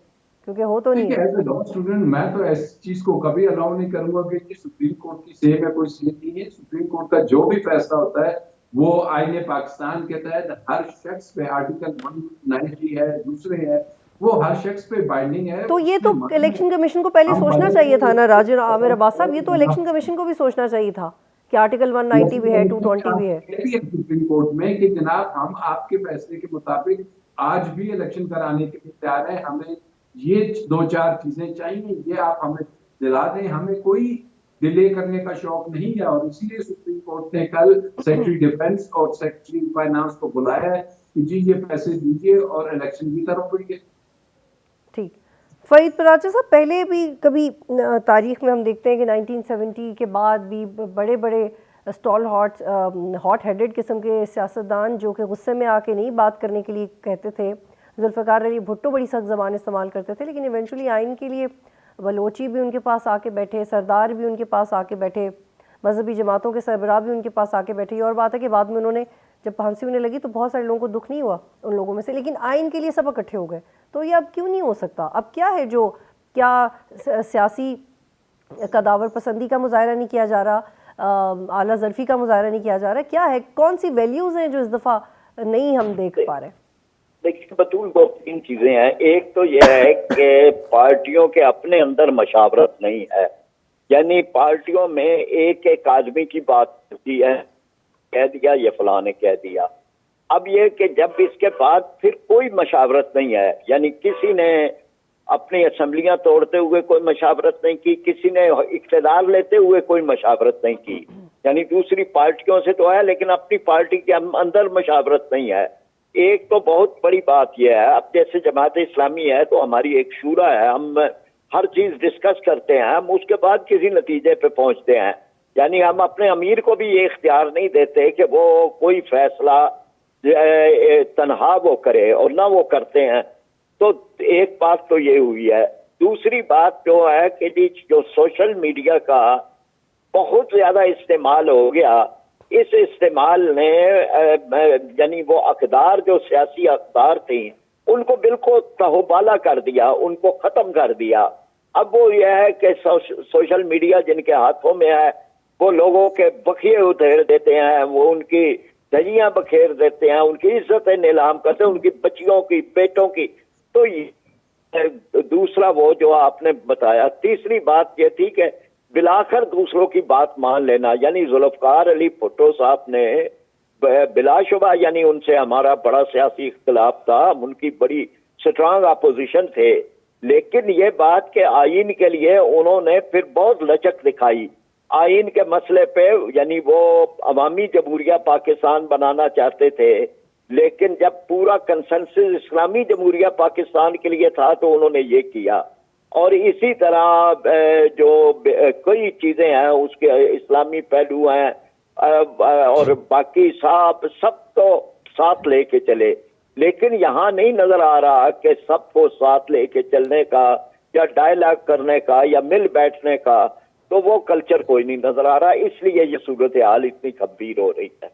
Speaker 1: क्योंकि हो तो नहीं है।
Speaker 3: एज ए लॉ स्टूडेंट मैं तो इस चीज को कभी अलाउ नहीं करूंगा कि सुप्रीम कोर्ट की से में कोई से नहीं है। सुप्रीम कोर्ट का जो भी फैसला होता है वो आईने पाकिस्तान के तहत हर शख्स पे, आर्टिकल 190 है, दूसरे है, वो हर शख्स पे बाइंडिंग है।
Speaker 1: तो ये तो इलेक्शन कमीशन को पहले सोचना चाहिए था ना राजा आमिर अब्बास साहब, ये तो इलेक्शन कमीशन को भी सोचना चाहिए था कि आर्टिकल 190 भी है, 220 भी है
Speaker 3: सुप्रीम कोर्ट में कि जनाब हम आपके फैसले के मुताबिक आज भी इलेक्शन कराने के लिए तैयार है, हमें ये 2-4 चीजें चाहिए, ये आप हमें दिला दें, हमें कोई डिले करने का शौक नहीं है। और इसीलिए सुप्रीम कोर्ट ने कल सेक्रेटरी डिफेंस और सेक्रेटरी फाइनेंस को बुलाया है कि जी ये पैसे दीजिए और इलेक्शन की तरफ बढ़िए।
Speaker 1: ठीक। फरीद पराचा साहब, पहले भी कभी तारीख में हम देखते हैं कि 1970 के बाद भी बड़े बड़े स्टॉल हॉट हेडेड किस्म के सियासतदान जो कि गुस्से में आके नहीं बात करने के लिए कहते थे, जुल्फ़िकार अली भुट्टो बड़ी सख्त ज़बान इस्तेमाल करते थे, लेकिन इवेंचुअली आइन के लिए बलोची भी उनके पास आके बैठे, सरदार भी उनके पास आके बैठे, मजहबी जमातों के सरबराह भी उनके पास आके बैठे। और बात है कि बाद में उन्होंने जब फांसी होने लगी तो बहुत सारे लोगों को दुख नहीं हुआ उन लोगों में से, लेकिन आइन के लिए सब इकट्ठे हो गए। तो ये अब क्यों नहीं हो सकता? अब क्या है जो, क्या सियासी कदावर पसंदी का मुजाहरा नहीं किया जा रहा, आला ज़र्फ़ी का मुजाहरा नहीं किया जा रहा, क्या है, कौन सी वैल्यूज़ हैं जो इस दफ़ा नहीं हम देख पा रहे?
Speaker 5: देखिए बतूल, दो तीन चीजें हैं। एक तो यह है कि पार्टियों के अपने अंदर मशावरत नहीं है, यानी पार्टियों में एक एक आदमी की बात होती है, कह दिया ये फलां ने कह दिया। अब ये कि जब इसके बाद फिर कोई मशावरत नहीं है, यानी किसी ने अपनी असम्बलियां तोड़ते हुए कोई मशावरत नहीं की, किसी ने इख्तियार लेते हुए कोई मशावरत नहीं की, यानी दूसरी पार्टियों से तो है लेकिन अपनी पार्टी के अंदर मशावरत नहीं है। एक तो बहुत बड़ी बात यह है, अब जैसे जमात इस्लामी है तो हमारी एक शूरा है, हम हर चीज डिस्कस करते हैं, हम उसके बाद किसी नतीजे पे पहुंचते हैं। यानी हम अपने अमीर को भी ये इख्तियार नहीं देते कि वो कोई फैसला तनहा वो करे, और ना वो करते हैं। तो एक बात तो ये हुई है। दूसरी बात जो है कि जो सोशल मीडिया का बहुत ज्यादा इस्तेमाल हो गया, इस इस्तेमाल ने यानी वो अकदार, जो सियासी अकदार थी, उनको बिल्कुल तहोबाला कर दिया, उनको खत्म कर दिया। अब वो यह है कि सोशल मीडिया जिनके हाथों में है वो लोगों के बखिए उधेड़ देते हैं, वो उनकी धजियां बखेर देते हैं, उनकी इज्जतें नीलाम करते हैं, उनकी बच्चियों की, बेटों की। तो दूसरा वो जो आपने बताया, तीसरी बात ये थी कि बिलाखर दूसरों की बात मान लेना। यानी जुल्फकार अली भुट्टो साहब ने बिलाशुबा, यानी उनसे हमारा बड़ा सियासी इख्तिलाफ था, हम उनकी बड़ी स्ट्रांग अपोजिशन थे, लेकिन ये बात के आइन के लिए उन्होंने फिर बहुत लचक दिखाई। आइन के मसले पे यानी वो अवामी जमहूरिया पाकिस्तान बनाना चाहते थे, लेकिन जब पूरा कंसेंसस इस्लामी जमहूरिया पाकिस्तान के लिए था तो उन्होंने ये किया। और इसी तरह जो कई चीजें हैं उसके इस्लामी पहलू हैं, और बाकी सब तो साथ लेके चले, लेकिन यहाँ नहीं नजर आ रहा कि सबको साथ लेके चलने का या डायलॉग करने का या मिल बैठने का, तो वो कल्चर कोई नहीं नजर आ रहा। इसलिए ये सूरत हाल इतनी गंभीर हो रही है।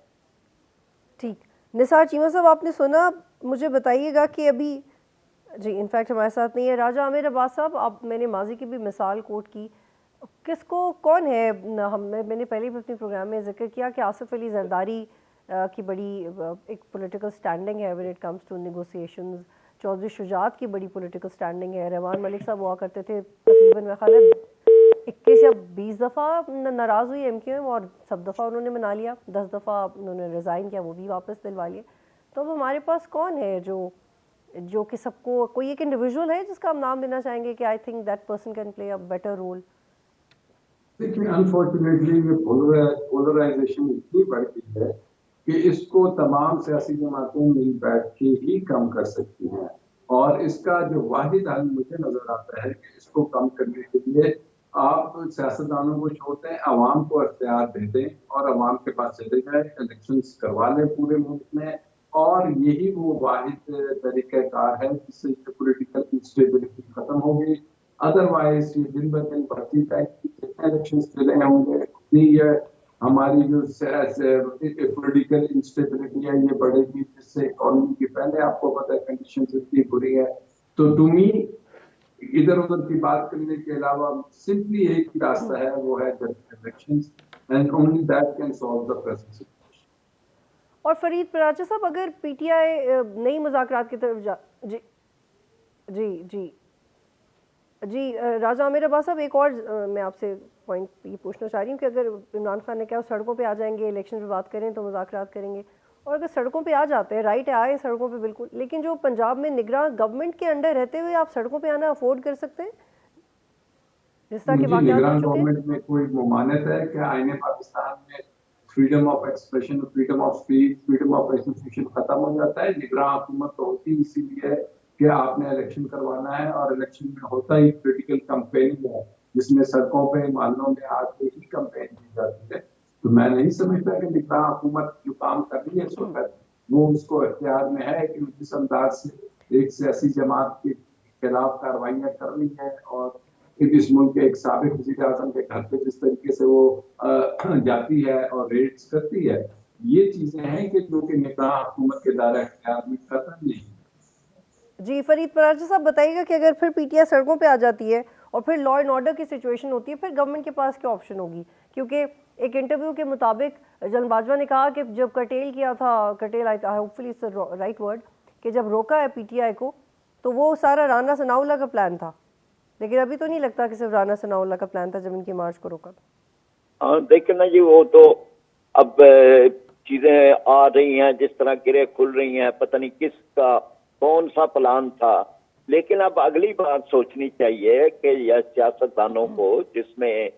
Speaker 1: ठीक, निसार चीमा साहब आपने सुना, मुझे बताइएगा कि अभी जी इनफैक्ट हमारे साथ नहीं है राजा आमिर अब्बास साहब। आप, मैंने माजी की भी मिसाल कोट की, किसको कौन है, मैंने पहले भी अपने प्रोग्राम में जिक्र किया कि आसिफ अली जरदारी की बड़ी एक पॉलिटिकल स्टैंडिंग है when it comes to negotiations. Chaudhry Shujaat की बड़ी पॉलिटिकल स्टैंडिंग है। रहमान मलिक साहब हुआ करते थे तकरीबन मेरे ख्याल 21 या 20 दफ़ा नाराज़ हुई एमक्यूएम और सब दफ़ा उन्होंने मना लिया, 10 दफ़ा उन्होंने रिज़ाइन किया, वो भी वापस दिलवा लिए। तो अब हमारे पास कौन है जो कि सबको, कोई एक इंडिविजुअल है जिसका हम नाम देना चाहेंगे कि I think that person can play a better role?
Speaker 3: देखिए, अनफॉर्चुनेटली ये पोलराइजेशन इतनी बढ़ गई है कि इसको तमाम सियासी जमातें मिल बैठ के ही कम कर सकती हैं, और इसका जो वाहिद हल मुझे नजर आता है कि इसको कम करने के लिए आप सियासतदानों को छोड़ते हैं, अवाम को अख्तियार दे दें और अवाम के पास चले जाए, इलेक्शंस करवा लें पूरे मुल्क में, और यही वो वाहिद तरीक़ाकार है जिससे पॉलिटिकल इंस्टेबिलिटी खत्म होगी। अदरवाइज ये दिन ब दिन बढ़ती जाएगी, जितने इलेक्शंस चले होंगे उतनी हमारी जो पॉलिटिकल इंस्टेबिलिटी है ये बढ़ेगी, जिससे इकोनॉमी की, पहले आपको पता है कंडीशन इतनी बुरी है। तो टू मी इधर उधर की बात करने के अलावा सिंपली एक ही रास्ता है, वो है elections, and only that can solve the present situation.
Speaker 1: और फरीद पराचा साहब, अगर पीटीआई नई मुज़ाकरात की तरफ जा जी जी जी जी राजा आमिर अब्बास साहब, एक और मैं आपसे पॉइंट ये पूछना चाह रही हूँ कि अगर इमरान खान ने कहा सड़कों पे आ जाएंगे, इलेक्शन पे बात करें तो मुज़ाकरात करेंगे, और अगर सड़कों पे आ जाते हैं, राइट है आए सड़कों पे बिल्कुल, लेकिन जो पंजाब में निगरान गवर्नमेंट के अंडर रहते हुए आप सड़कों पे आना अफोर्ड कर सकते हैं जिस तरह के वाक़यात हो चुके हैं?
Speaker 3: गवर्नमेंट में कोई ममानत है कि आईने पाकिस्तान में freedom of expression, freedom of speech, freedom of association खत्म हो जाता है? निगरान हुकूमत तो होती इसीलिए कि आपने इलेक्शन करवाना है, और इलेक्शन में होता ही पॉलिटिकल कैंपेनिंग है जिसमें सड़कों पे मोहल्लों में आके ही कैंपेन की जाती है। तो मैं नहीं समझता कि निगरान हुकूमत जो काम कर रही है इस वक्त वो उसको इख्तियार में है कि जिस अंदाज से एक सियासी जमात के खिलाफ कार्रवाइयाँ कर रही है, और इस मुल्क के एक साबिक वज़ीर आज़म के घर पे जिस तरीके से वो जाती है और रेड्स करती है, ये चीजें हैं कि जो कि निगरान हुकूमत के दायरे इख्तियार में खत्म नहीं।
Speaker 1: जी फरीद पराचा साहब, बताइएगा कि अगर फिर पीटीआई सड़कों पे आ जाती है और फिर लॉ एंड ऑर्डर की सिचुएशन होती है, फिर गवर्नमेंट के पास क्या ऑप्शन होगी? क्योंकि एक इंटरव्यू के मुताबिक जनरल बाजवा ने कहा कि जब कर्टेल किया था, cartel hopefully it's right word, कि जब रोका है पीटीआई को तो वो सारा राना सनाउल्लाह का प्लान था, लेकिन अभी तो नहीं लगता कि सिर्फ राना सनाउल्लाह का प्लान था जब इनकी मार्च को रोका।
Speaker 5: हाँ देखिए ना जी, वो तो अब चीजें आ रही हैं, जिस तरह गिरे खुल रही हैं, पता नहीं किसका कौन सा प्लान था। लेकिन अब अगली बात सोचनी चाहिए कि यह सियासतदानों को, जिसमें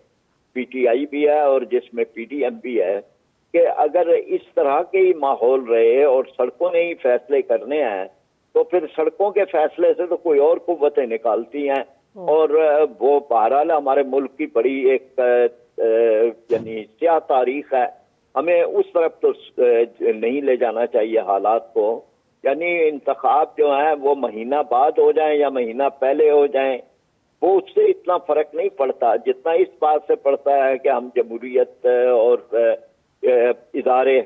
Speaker 5: पीटीआई भी है और जिसमें पीडीएम भी है, कि अगर इस तरह के ही माहौल रहे और सड़कों ने ही फैसले करने हैं तो फिर सड़कों के फैसले से तो कोई और कुव्वतें निकालती हैं। और वो बहरहाल हमारे मुल्क की बड़ी एक यानी स्याह तारीख है, हमें उस तरफ तो नहीं ले जाना चाहिए हालात को। यानी इंतखाब जो है वो महीना बाद हो जाए या महीना पहले हो जाए, वो उससे इतना फर्क नहीं पड़ता जितना इस बात से पड़ता है कि हम जमहूरियत और इदारे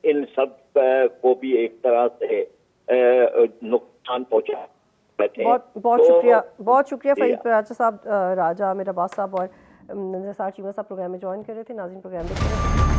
Speaker 5: इन सब को भी एक तरह से नुकसान पहुंचा बैठे।
Speaker 1: बहुत शुक्रिया फरीद राजा साहब, राजा आमिर अब्बास साहब और नज़र चीमा साहब प्रोग्राम में ज्वाइन कर रहे थे। नाज़रीन प्रोग्राम देख रहे थे।